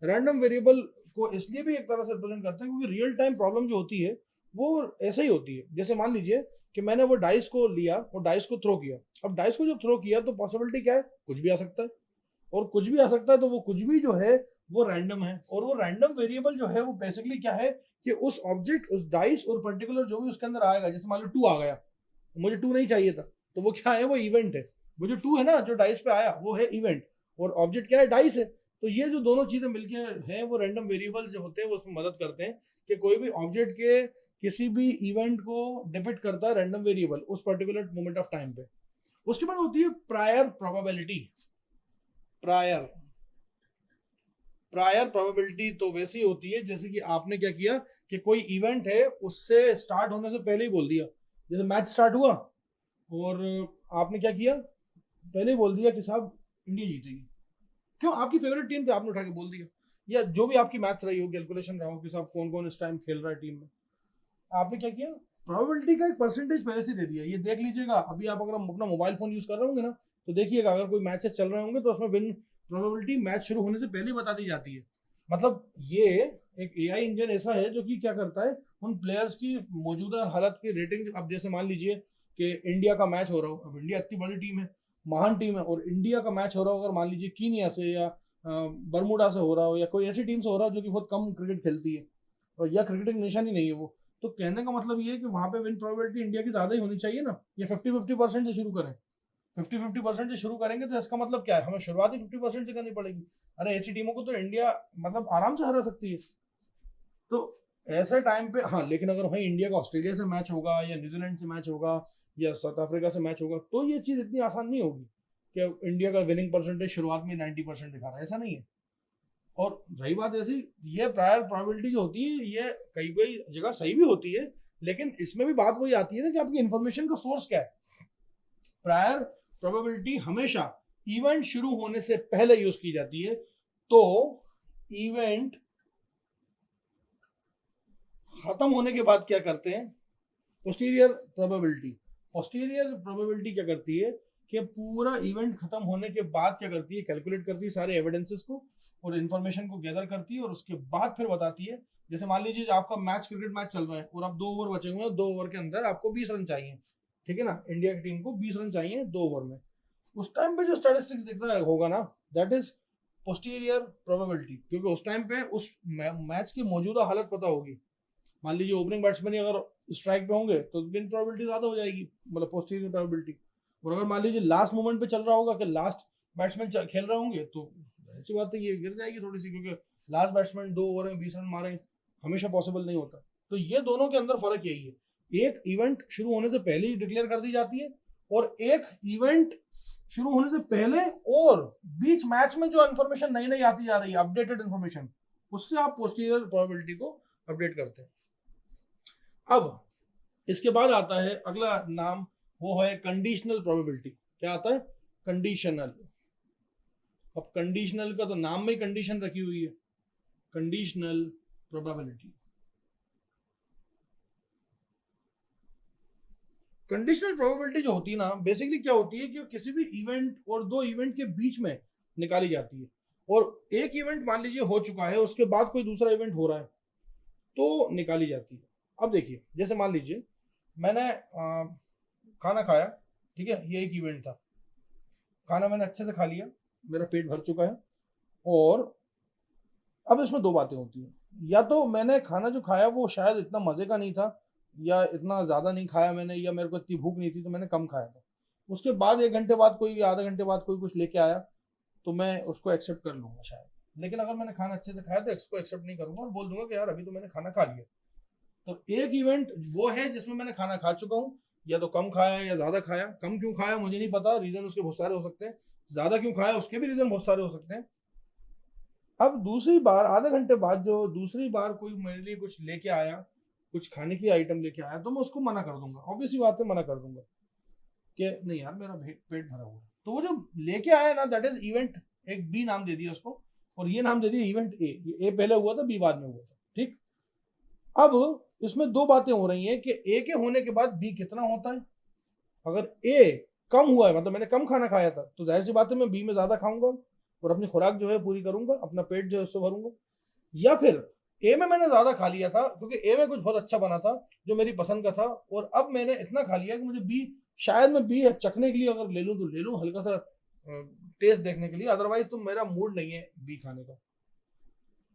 रैंडम वेरिएबल को इसलिए भी एक तरह से रिप्रेजेंट करते हैं क्योंकि रियल टाइम प्रॉब्लम जो होती है वो ऐसे ही होती है। जैसे मान लीजिए कि मैंने वो डाइस को लिया और डाइस को थ्रो किया। अब डाइस को जब थ्रो किया तो पॉसिबिलिटी क्या है? कुछ भी आ सकता है, और कुछ भी आ सकता है तो वो कुछ भी जो है वो रैंडम है। और वो रैंडम वेरिएबल जो है वो बेसिकली क्या है कि उस ऑब्जेक्ट, उस डाइस और पर्टिकुलर जो भी उसके अंदर आएगा, जैसे मान लो 2 आ गया, मुझे 2 नहीं चाहिए था, तो वो क्या है? वो इवेंट है। वो जो 2 है ना, जो डाइस पे आया, वो है इवेंट, और ऑब्जेक्ट क्या है? डाइस है। तो ये जो दोनों चीजें मिलके हैं वो रैंडम वेरिएबल्स जो होते हैं वो उसमें मदद करते हैं कि कोई भी ऑब्जेक्ट के किसी भी इवेंट को डिपिक्ट करता है रैंडम वेरिएबल उस पर्टिकुलर मोमेंट ऑफ टाइम पे। उसके बाद होती है prior probability. Prior prior probability तो वैसी होती है जैसे कि आपने क्या किया कि कोई इवेंट है, उससे स्टार्ट होने से पहले ही बोल दिया। जैसे मैच स्टार्ट हुआ और आपने क्या किया, पहले ही बोल दिया कि साहब इंडिया जीतेगी। क्यों? आपकी फेवरेट टीम पे आपने उठा के बोल दिया, या जो भी आपकी मैच रही हो, कैलकुलेशन रहा हो कि साहब कौन कौन इस टाइम खेल रहा है टीम में, आपने क्या किया, प्रोबेबिलिटी का एक परसेंटेज पहले से दे दिया। ये देख लीजिएगा, अभी आप अगर अपना मोबाइल फोन यूज कर रहे होंगे ना, तो देखिएगा अगर कोई मैचेस चल रहे होंगे तो उसमें विन प्रोबेबिलिटी मैच शुरू होने से पहले बता दी जाती है। मतलब ये एक एआई इंजन ऐसा है जो कि क्या करता है, उन प्लेयर्स की मौजूदा हालत की रेटिंग। अब जैसे मान लीजिए कि इंडिया का मैच हो रहा हो, अब इंडिया इतनी बड़ी टीम है, महान टीम है, और इंडिया का मैच हो रहा हो अगर मान लीजिए कीनिया से या बरमूडा से हो रहा हो, या कोई ऐसी टीम से हो रहा हो जो कि बहुत कम क्रिकेट खेलती है, और या क्रिकेटिंग नेशन ही नहीं है वो, तो कहने का मतलब ये है कि वहां पे विन प्रोबेबिलिटी इंडिया की ज्यादा ही होनी चाहिए ना। ये 50-50% से शुरू करें, 50-50% से शुरू करेंगे तो इसका मतलब क्या है, हमें शुरुआत ही 50% से करनी पड़ेगी। अरे ऐसी टीमों को तो इंडिया मतलब आराम से हरा सकती है। तो ऐसे टाइम पे हाँ, लेकिन अगर वहीं इंडिया का ऑस्ट्रेलिया से मैच होगा, या न्यूजीलैंड से मैच होगा, या साउथ अफ्रीका से मैच होगा, तो ये चीज इतनी आसान नहीं होगी कि इंडिया का विनिंग परसेंटेज शुरुआत में 90% दिखा रहा है, ऐसा नहीं है। और रही बात ऐसी, ये प्रायर प्रोबेबिलिटी जो होती है ये कई कई जगह सही भी होती है, लेकिन इसमें भी बात वही आती है ना कि आपकी इंफॉर्मेशन का सोर्स क्या है। प्रायर प्रोबेबिलिटी हमेशा इवेंट शुरू होने से पहले यूज की जाती है। तो इवेंट खत्म होने के बाद क्या करते हैं, पोस्टीरियर प्रोबेबिलिटी। पोस्टीरियर प्रोबेबिलिटी क्या करती है कि पूरा इवेंट खत्म होने के बाद क्या करती है, कैलकुलेट करती है सारे एविडेंसेस को और इन्फॉर्मेशन को गैदर करती है, और उसके बाद फिर बताती है। जैसे मान लीजिए आपका मैच, क्रिकेट मैच चल रहा है और अब 2 ओवर बचे हुए हैं, 2 ओवर के अंदर आपको 20 रन चाहिए, ठीक है ना, इंडिया की टीम को 20 रन चाहिए 2 ओवर में। उस टाइम पे जो स्टैटिस्टिक्स दिख रहा होगा ना, दैट इज पोस्टीरियर प्रोबेबिलिटी, क्योंकि उस टाइम पे उस मैच की मौजूदा हालत पता होगी। मान लीजिए ओपनिंग बैट्समैन अगर स्ट्राइक पे होंगे तो विन प्रोबेबिलिटी ज्यादा हो जाएगी, मतलब पोस्टीरियर प्रोबेबिलिटी। और अगर मान लीजिए लास्ट मोमेंट पे चल रहा होगा कि लास्ट बैट्समैन खेल रहे होंगे, तो ऐसी बात है ये गिर जाएगी थोड़ी सी, क्योंकि लास्ट बैट्समैन 2 ओवर में 20 रन मारे हमेशा पॉसिबल नहीं होता। तो ये दोनों के अंदर फर्क यही है, एक इवेंट शुरू होने से पहले ही डिक्लेयर कर दी जाती है, और एक इवेंट शुरू होने से पहले और बीच मैच में जो इन्फॉर्मेशन नई नई आती जा रही है, अपडेटेड इन्फॉर्मेशन, उससे आप पोस्टीरियर प्रोबेबिलिटी को अपडेट करते हैं। अब इसके बाद आता है अगला नाम, वो है कंडीशनल प्रोबेबिलिटी। क्या आता है? कंडीशनल। अब कंडीशनल का तो नाम में ही कंडीशन रखी हुई है, कंडीशनल प्रोबेबिलिटी। कंडीशनल प्रोबेबिलिटी जो होती है ना, बेसिकली क्या होती है कि किसी भी इवेंट और 2 इवेंट के बीच में निकाली जाती है। और एक इवेंट मान लीजिए हो चुका है, उसके बाद कोई दूसरा इवेंट हो रहा है, तो निकाली जाती है। अब देखिए, जैसे मान लीजिए मैंने खाना खाया, ठीक है, ये एक इवेंट था, खाना मैंने अच्छे से खा लिया, मेरा पेट भर चुका है, और अब इसमें दो बातें होती हैं, या तो मैंने खाना जो खाया वो शायद इतना मजे का नहीं था, या इतना ज्यादा नहीं खाया मैंने, या मेरे को इतनी भूख नहीं थी तो मैंने कम खाया था, उसके बाद 1 घंटे बाद कोई, आधे घंटे बाद कोई कुछ लेके आया तो मैं उसको एक्सेप्ट कर लूंगा शायद। लेकिन अगर मैंने खाना अच्छे से खाया तो इसको एक्सेप्ट नहीं करूंगा और बोल दूंगा कि यार अभी तो मैंने खाना खा लिया। तो एक इवेंट वो है जिसमें मैंने खाना खा चुका हूँ, या तो कम खाया या ज्यादा खाया, कम क्यों खाया मुझे नहीं पता, रीजन उसके बहुत सारे हो सकते हैं, ज्यादा क्यों खाया उसके भी रीजन बहुत सारे हो सकते हैं। अब दूसरी बार आधे घंटे बाद जो दूसरी बार कोई मेरे लिए कुछ लेके आया, कुछ खाने की आइटम लेके आया, तो मैं उसको मना कर दूंगा, ऑब्वियसली बात है मना कर दूंगा कि नहीं यार मेरा पेट भरा हुआ है। तो वो जो लेके आया ना, दैट इज इवेंट, एक बी नाम दे दिया उसको, और ये नाम दे दिया इवेंट ए। ए पहले हुआ था, बी बाद में हुआ था, ठीक। अब इसमें दो बातें हो रही हैं कि ए के होने के बाद बी कितना होता है। अगर ए कम हुआ है, मतलब मैंने कम खाना खाया था, तो जाहिर सी बात है मैं बी में ज्यादा खाऊंगा और अपनी खुराक जो है पूरी करूंगा, अपना पेट जो है उससे भरूंगा। या फिर ए में मैंने ज्यादा खा लिया था क्योंकि ए में कुछ बहुत अच्छा बना था जो मेरी पसंद का था, और अब मैंने इतना खा लिया कि मुझे बी, शायद मैं बी चखने के लिए अगर ले लूं तो ले लूं, हल्का सा टेस्ट देखने के लिए, अदरवाइज तो मेरा मूड नहीं है बी खाने का।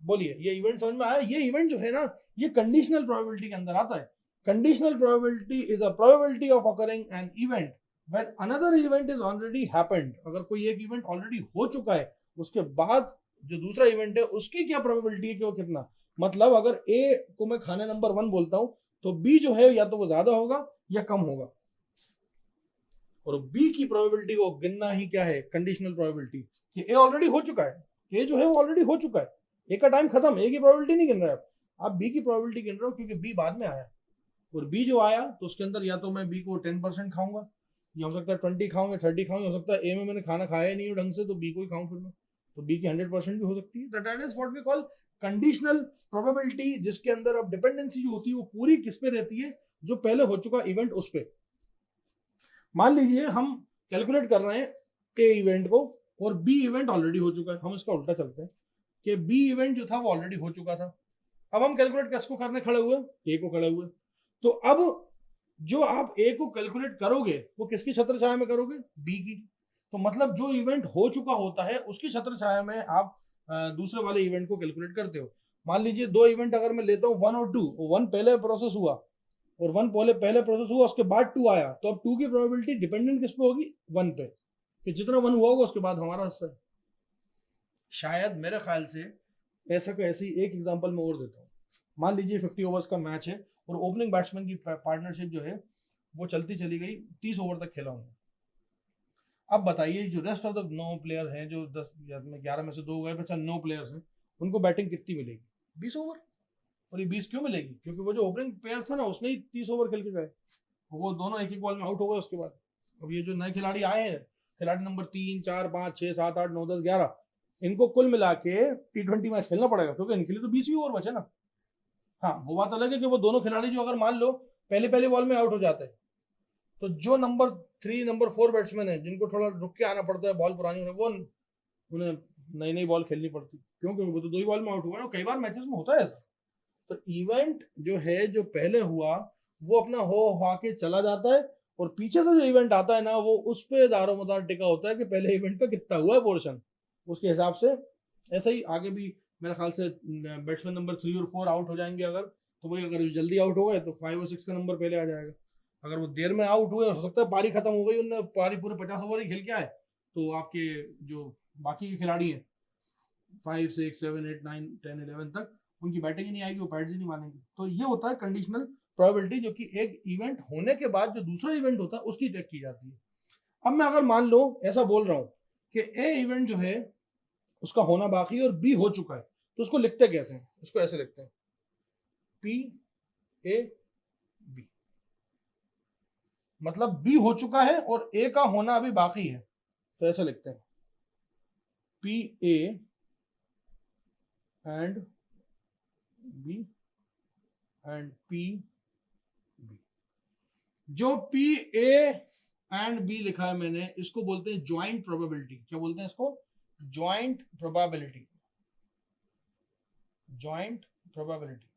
बोलिए, ये इवेंट समझ में आया? ये इवेंट जो है ना, ये कंडीशनल प्रोबेबिलिटी के अंदर आता है। Conditional probability is a probability of occurring an event when another event is already happened. अगर कोई एक इवेंट ऑलरेडी हो चुका है, उसके बाद जो दूसरा इवेंट है उसकी क्या प्रोबेबिलिटी है कि वो कितना, मतलब अगर ए को मैं खाने नंबर 1 बोलता हूं, तो बी जो है या तो वो ज्यादा होगा या कम होगा। और बी की प्रोबेबिलिटी को गिनना ही क्या है, कंडीशनल प्रोबेबिलिटी, कि ए ऑलरेडी हो चुका है, ए जो है वो ऑलरेडी हो चुका है, ए का टाइम खत्म, ए की प्रोबेबिलिटी नहीं गिन रहे आप बी की प्रोबेबिलिटी गिन रहे हो क्योंकि बी बाद में आया। और बी जो आया तो उसके अंदर या तो मैं बी को 10% खाऊंगा, या हो सकता है 20 खाऊं या 30 खाऊं, हो सकता है ए में मैंने खाना खाया ही नहीं हो ढंग से तो बी को ही खाऊं फिर मैं, तो बी की 100% भी हो सकती है। That is what we call conditional probability, जिसके अंदर अब डिपेंडेंसी जो होती है वो पूरी किस पे रहती है, जो पहले हो चुका इवेंट उस पर। मान लीजिए हम कैलकुलेट कर रहे हैं ए इवेंट को, और बी इवेंट ऑलरेडी हो चुका है, हम इसका उल्टा चलते हैं कि बी इवेंट जो था वो ऑलरेडी हो चुका था। अब हम कैलकुलेट किसको करने खड़े हुए, ए को खड़े हुए। तो अब जो आप ए को कैलकुलेट करोगे वो किसकी छत्र छाया में करोगे, बी की। तो मतलब जो इवेंट हो चुका होता है उसकी छत्र छाया में आप दूसरे वाले इवेंट को कैलकुलेट करते हो। मान लीजिए दो इवेंट अगर मैं लेता हूँ 1 और 2, 1 पहले प्रोसेस हुआ और 1 पहले पहले प्रोसेस हुआ, उसके बाद 2 आया, तो अब 2 की प्रोबेबिलिटी डिपेंडेंट किस पे होगी, 1 पे, कि जितना 1 हुआ होगा उसके बाद हमारा हिस्सा है। शायद मेरे ख्याल से ऐसा का ऐसी एक एग्जांपल मैं और देता हूँ। मान लीजिए 50 ओवर्स का मैच है और ओपनिंग बैट्समैन की पार्टनरशिप जो है वो चलती चली गई, 30 ओवर तक खेला उन्होंने। अब बताइए जो रेस्ट ऑफ द 9 प्लेयर हैं, जो 10 में 11 में से 2 गए, बचा 9 प्लेयर्स हैं, उनको बैटिंग कितनी मिलेगी, 20 ओवर। और ये 20 क्यों मिलेगी, क्योंकि वो जो ओपनिंग प्लेयर था ना उसने ही 30 ओवर खेल के गए, वो दोनों एक एक बॉल में आउट हो गए उसके बाद। अब ये जो नए खिलाड़ी आए हैं, खिलाड़ी नंबर 3, 4, 5, 6, 7, 8, 9, 10, 11, इनको कुल मिला के T20 मैच खेलना पड़ेगा, क्योंकि इनके लिए तो 20 ही ओवर बचे ना। हाँ, वो बात अलग है कि वो दोनों खिलाड़ी जो अगर मान लो पहले पहले बॉल में आउट हो जाते हैं, तो जो नंबर 3, नंबर 4 बैट्समैन है जिनको थोड़ा रुक के आना पड़ता है, बॉल पुरानी होने, वो उन्हें नई नई बॉल खेलनी पड़ती, क्यों, क्योंकि वो तो 2 ही बॉल में आउट हुआ ना, कई बार मैचेस में होता है ऐसा। तो इवेंट जो है जो पहले हुआ वो अपना हो के चला जाता है, और पीछे से जो इवेंट आता है ना वो उस पर दारोमदार टिका होता है कि पहले इवेंट का कितना हुआ है पोर्शन, उसके हिसाब से। ऐसा ही आगे भी मेरे ख्याल से बैट्समैन नंबर 3 और 4 आउट हो जाएंगे अगर, तो वही अगर जल्दी आउट हो गए तो 5 और 6 का नंबर पहले आ जाएगा। अगर वो देर में आउट हुए, हो सकता है पारी खत्म हो गई, उनने पारी पूरे 50 ओवर ही खेल के आए, तो आपके जो बाकी के खिलाड़ी हैं 5, 6, 7, 8, 9, 10, 11 तक उनकी बैटिंग ही नहीं आएगी, वो पैड्स ही नहीं मानेंगे। तो ये होता है कंडीशनल प्रोबेबिलिटी, जो कि एक इवेंट होने के बाद जो दूसरा इवेंट होता है उसकी चेक की जाती है। अब मैं अगर मान लो ऐसा बोल रहा हूं कि ए इवेंट जो है उसका होना बाकी है और बी हो चुका है, तो उसको लिखते कैसे हैं, इसको ऐसे लिखते हैं पी ए बी, मतलब बी हो चुका है और ए का होना अभी बाकी है, तो ऐसे लिखते हैं P A and B and P B. जो पी ए एंड बी लिखा है मैंने, इसको बोलते हैं ज्वाइंट प्रोबेबिलिटी। क्या बोलते हैं इसको, ज्वाइंट प्रोबेबिलिटी, ज्वाइंट प्रोबेबिलिटी।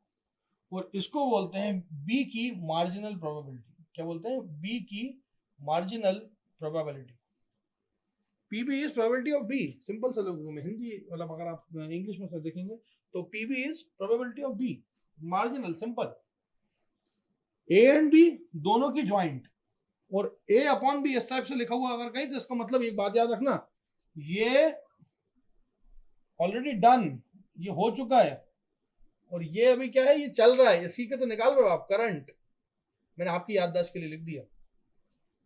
और इसको बोलते हैं बी की मार्जिनल प्रोबेबिलिटी। क्या बोलते हैं? बी की marginal probability. PB is probability of B. Simple सा लोगों में हिंदी मतलब अगर आप इंग्लिश में से देखेंगे तो PB is probability of B, marginal, simple. A and B दोनों की ज्वाइंट, और ए अपॉन बी इस टाइप से लिखा हुआ अगर कहीं तो इसका मतलब एक बात याद रखना, ये ऑलरेडी डन, ये हो चुका है, और ये अभी क्या है, ये चल रहा है, इसी के तो निकाल रहे हो आप करंट। मैंने आपकी याददाश्त के लिए लिख दिया,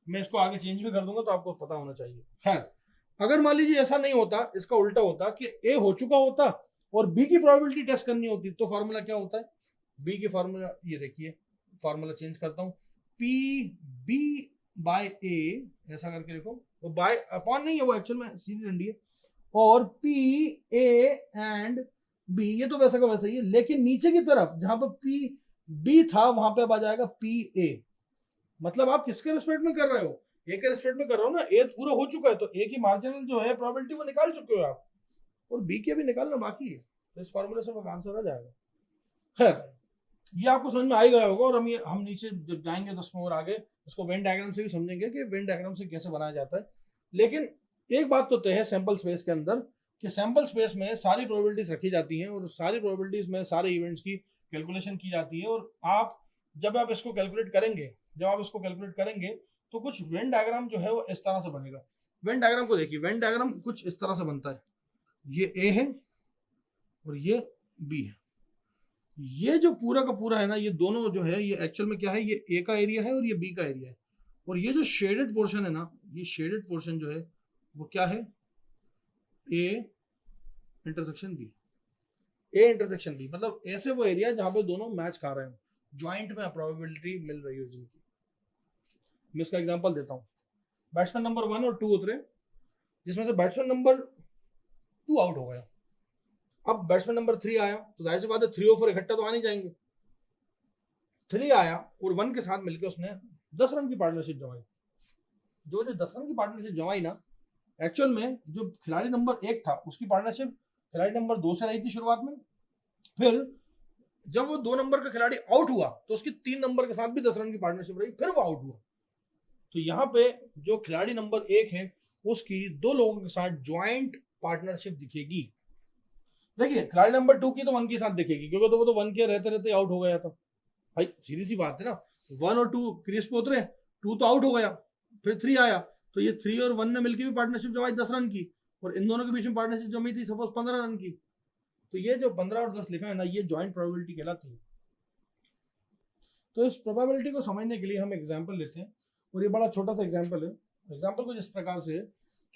मैं इसको आगे चेंज भी कर दूंगा तो आपको पता होना चाहिए। खैर, अगर मान लीजिए ऐसा नहीं होता, इसका उल्टा होता कि ए हो चुका होता और बी की प्रोबेबिलिटी टेस्ट करनी होती, तो फॉर्मूला क्या होता है? बी की फॉर्मूला ये देखिए, फॉर्मूला चेंज करता हूं, पी बी बाय ए, ऐसा करके लिखो, वो बाय अपॉन नहीं है, वो एक्चुअल में सीधी डंडी है, और पी ए एंड बी, ये तो वैसा का वैसा ही है, लेकिन नीचे की तरफ जहां पर पी बी था वहां पे अब आ जाएगा पी ए। मतलब आप किसके रिस्पेक्ट में कर रहे हो? ए के रिस्पेक्ट में कर रहे हो ना, ए पूरा हो चुका है तो ए की मार्जिनल जो है प्रोबेबिलिटी वो निकाल चुके हो आप, और बी के भी निकालना बाकी है, तो इस फॉर्मूले से आंसर आ जाएगा। खैर, ये आपको समझ में आ ही गया होगा, और हम नीचे जब जाएंगे 10 में और आगे इसको वेन डायग्राम से भी समझेंगे कि वेन डायग्राम से कैसे बनाया जाता है। लेकिन एक बात तो तय है सैंपल स्पेस के अंदर कि सैंपल स्पेस में सारी प्रोबेबिलिटीज रखी जाती हैं, और सारी प्रोबेबिलिटीज में सारे इवेंट्स की कैलकुलेशन की जाती है, और जब आप इसको कैलकुलेट करेंगे तो कुछ वेन डायग्राम जो है वो इस तरह से बनेगा। वेन डायग्राम को देखिए, वेन डायग्राम कुछ इस तरह से बनता है, ये ए है और ये बी है, ये जो पूरा का पूरा है ना, ये दोनों जो है ये एक्चुअल में क्या है, ये ए का एरिया है और ये बी का एरिया है, और ये जो शेडेड पोर्शन है ना, ये शेडेड पोर्शन जो है वो क्या है, A intersection B, A intersection B, मतलब ऐसे वो एरिया जहां पे दोनों मैच खा रहे हैं, ज्वाइंट में प्रोबेबिलिटी मिल रही हो जिनकी। मैं इसका एग्जांपल देता हूँ, बैट्समैन नंबर 1 और 2 उतरे, जिसमें से बैट्समैन नंबर 2 आउट हो गया, अब बैट्समैन नंबर 3 आया, तो जाहिर सी बात है 3 और 4 इकट्ठा तो आ नहीं जाएंगे, 3 आया और 1 के साथ मिलकर उसने 10 रन की पार्टनरशिप जमाई। जो 10 रन की पार्टनरशिप जमाई ना, एक्चुअल में जो खिलाड़ी नंबर 1 था उसकी पार्टनरशिप खिलाड़ी नंबर 2 से रही थी शुरुआत में, फिर जब वो 2 नंबर का खिलाड़ी आउट हुआ तो उसकी 3 नंबर के साथ भी 10 रन की पार्टनरशिप रही, फिर वो आउट हुआ। तो यहाँ पे जो खिलाड़ी नंबर 1 है उसकी 2 लोगों के साथ ज्वाइंट पार्टनरशिप दिखेगी। देखिए, खिलाड़ी नंबर 2 की तो 1 के साथ दिखेगी, क्योंकि तो वो तो 1 के रहते रहते आउट हो गया था। भाई सीधी सी बात है ना, 1 और 2 क्रीज पे उतरे, 2 तो आउट हो गया, फिर 3 आया, तो ये 3 और 1 ने मिलकर भी पार्टनरशिप जमाई 10 रन की, और इन दोनों के बीच में पार्टनरशिप जमी थी सपोज 15 रन की, तो ये जो 15 और 10 लिखा है ना, ये ज्वाइंट प्रोबेबिलिटी कहलाती है। तो इस प्रोबेबिलिटी को समझने के लिए हम एग्जाम्पल लेते हैं, और ये बड़ा छोटा सा एग्जाम्पल है। एग्जाम्पल कुछ इस प्रकार से है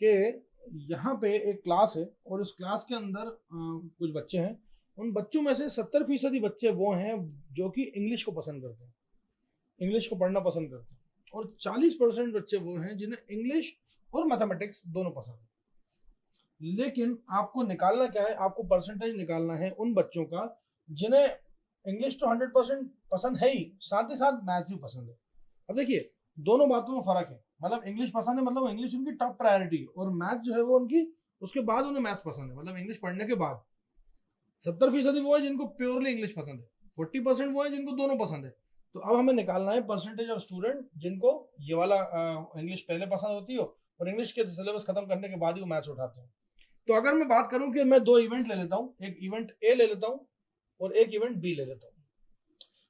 कि यहाँ पे एक क्लास है, और उस क्लास के अंदर कुछ बच्चे हैं, उन बच्चों में से 70% बच्चे वो हैं जो कि इंग्लिश को पसंद करते हैं, इंग्लिश को पढ़ना पसंद करते हैं, और 40% बच्चे वो हैं जिन्हें इंग्लिश और मैथमेटिक्स दोनों पसंद है। लेकिन आपको निकालना क्या है, आपको परसेंटेज निकालना है उन बच्चों का जिन्हें इंग्लिश तो 100% पसंद है ही, साथ ही साथ मैथ भी पसंद है। अब देखिए, दोनों बातों में फर्क है, मतलब इंग्लिश पसंद है मतलब इंग्लिश उनकी टॉप प्रायोरिटी, और मैथ जो है वो उनकी उसके बाद उन्हें मैथ्स पसंद है, मतलब इंग्लिश पढ़ने के बाद। 70% वो है जिनको प्योरली इंग्लिश पसंद है, 40% वो है जिनको दोनों पसंद है। तो अब हमें निकालना है परसेंटेज ऑफ स्टूडेंट जिनको ये वाला इंग्लिश पहले पसंद होती हो, और इंग्लिश के सिलेबस खत्म करने के बाद ही वो मैथ्स उठाते हैं। तो अगर मैं बात करूं कि मैं 2 इवेंट ले लेता हूं, एक इवेंट ए ले लेता हूं और एक इवेंट बी ले लेता हूं।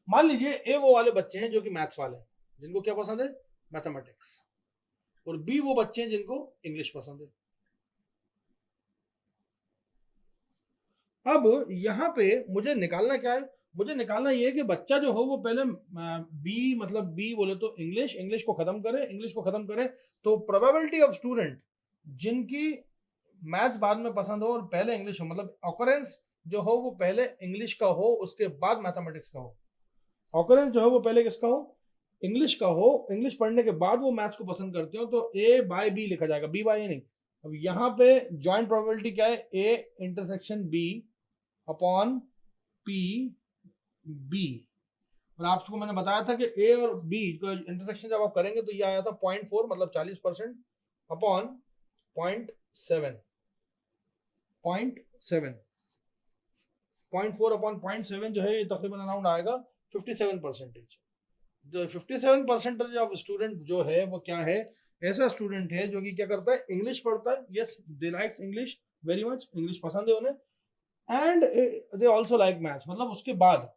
मान लीजिए ए वो वाले बच्चे हैं जो कि मैथ्स वाले हैं, जिनको क्या पसंद है, मैथमेटिक्स, और बी वो बच्चे हैं जिनको इंग्लिश पसंद है। अब यहाँ पे मुझे निकालना क्या है, मुझे निकालना ये है कि बच्चा जो हो वो पहले बी, मतलब बी बोले तो इंग्लिश को खत्म करे, तो प्रोबेबिलिटी ऑफ स्टूडेंट जिनकी मैथ्स बाद में पसंद हो और पहले इंग्लिश हो, मतलब ऑकरेंस जो हो वो पहले इंग्लिश का हो उसके बाद मैथमेटिक्स का हो, ऑकरेंस जो है वो पहले किसका हो, इंग्लिश का हो, इंग्लिश पढ़ने के बाद वो मैथ्स को पसंद करते हो, तो ए बाय बी लिखा जाएगा, बी बाय ए नहीं। अब यहाँ पे ज्वाइंट प्रोबेबिलिटी क्या है, A intersection B upon P B, और आपको मैंने बताया था कि ए और बी का इंटरसेक्शन जब आप करेंगे तो ये आया था 0.4, मतलब 40% अपॉन 0.7, 0.4/0.7 जो है ये तकरीबन अराउंड आएगा 57%। जो 57% ऑफ स्टूडेंट जो है वो क्या है, ऐसा स्टूडेंट है जो कि क्या करता है, इंग्लिश पढ़ता है, yes they likes English very much, English पसंद है उन्हें, and they also like maths. मतलब उसके बाद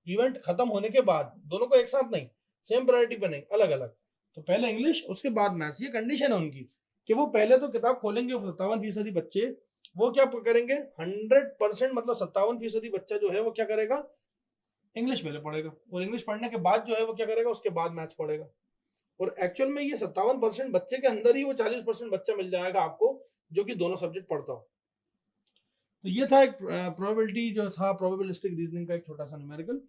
इवेंट खत्म होने के बाद, दोनों को एक साथ नहीं, सेम प्रायोरिटी पे नहीं, अलग अलग, तो पहले इंग्लिश उसके बाद मैथ्स, ये कंडीशन है उनकी कि वो पहले तो किताब खोलेंगे। 57% बच्चे वो क्या करेंगे, 100% मतलब 57% बच्चा जो है वो क्या करेगा, इंग्लिश पहले पढ़ेगा, और इंग्लिश पढ़ने के बाद जो है वो क्या करेगा, उसके बाद मैथ्स पढ़ेगा। और एक्चुअल में ये 57% बच्चे के अंदर ही वो 40% बच्चा मिल जाएगा आपको जो कि दोनों सब्जेक्ट पढ़ता हो। तो ये था एक प्रोबेबिलिटी जो था, प्रोबेबिलिस्टिक रीजनिंग का एक छोटा सा न्यूमेरिकल।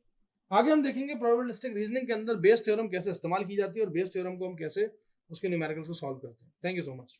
आगे हम देखेंगे प्रोबेबिलिस्टिक रीजनिंग के अंदर बेस थ्योरम कैसे इस्तेमाल की जाती है और बेस थ्योरम को हम कैसे उसके न्यूमेरिकल्स को सॉल्व करते हैं। Thank you so much.